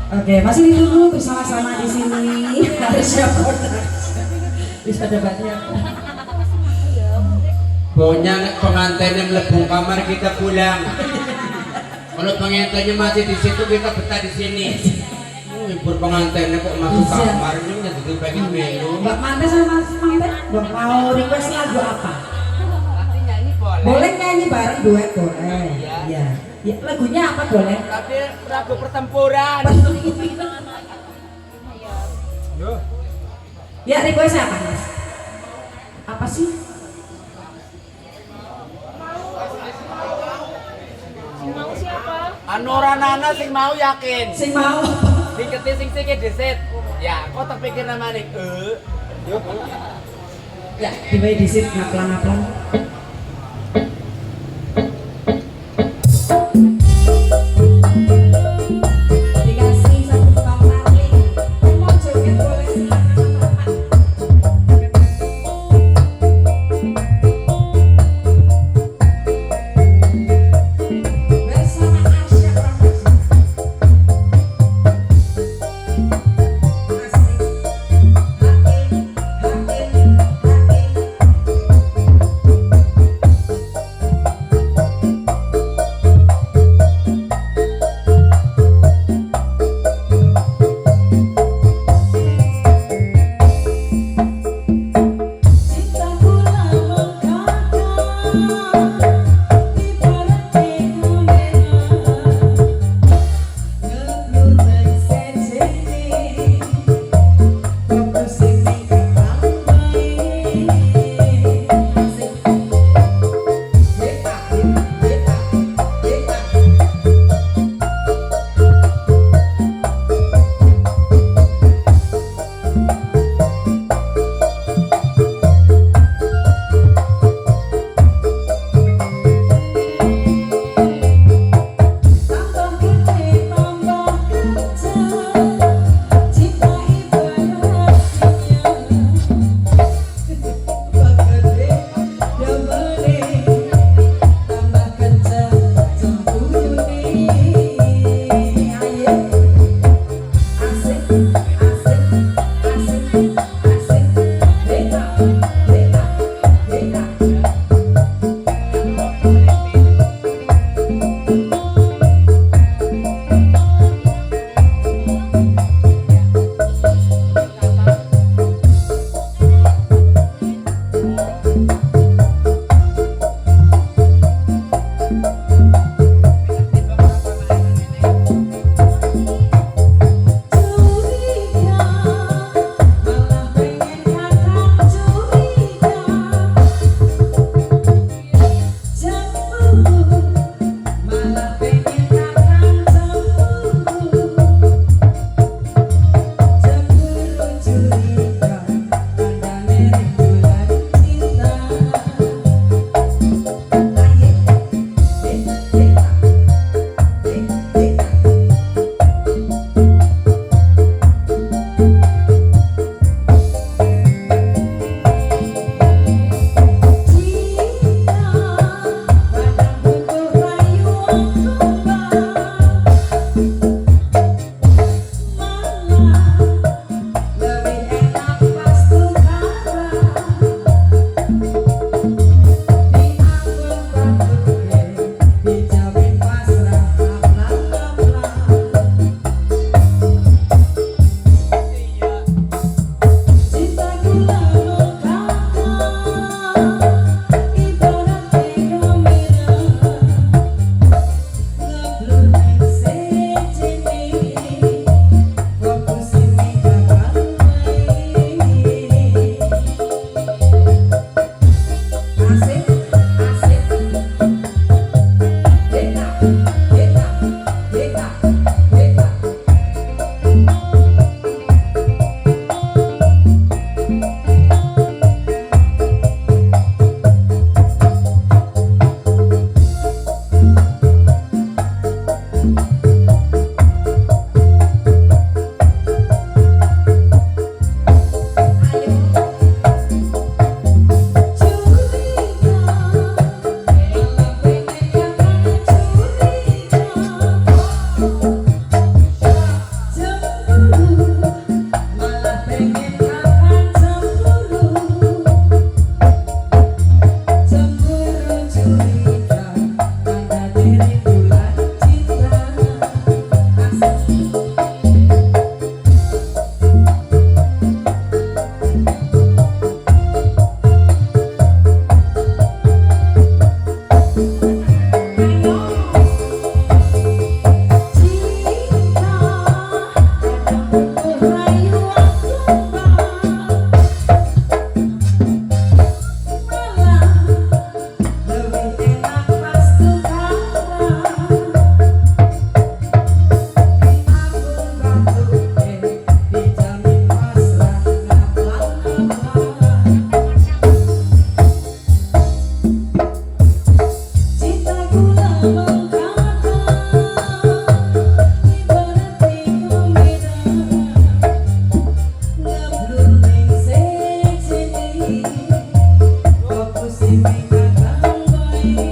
Oke, masih ditunggu bersama-sama di sini. Harus siapa? Bisa debatnya. Pokoknya pengantinnya melebu kamar kita pulang. Kalau pengantinnya masih di situ kita betah di sini. Hibur pengantinnya kok masuk kamar ini jadi pengen melu. Mbak Mante sama Mas Mante, Mbak mau request lagu apa? Nanti nyanyi boleh. Boleh nyanyi bareng duet boleh. Iya. Ya, lagunya apa boleh? Tapi lagu pertempuran. Ya request apa Mas? Apa sih? Mau siapa? Anu ora nana sing mau yakin. Sing mau. Sing keti sing sikit disit. Ya, kok terpikir nama nih. Yuk. Ya, dimana di sini ngaplang-ngaplang. Dikasih satu tukang marling. Mau joget boleh silakan Bapak. Bersama Arsya Pramusa. Asik. Hakim, hakim, hakim. Bye.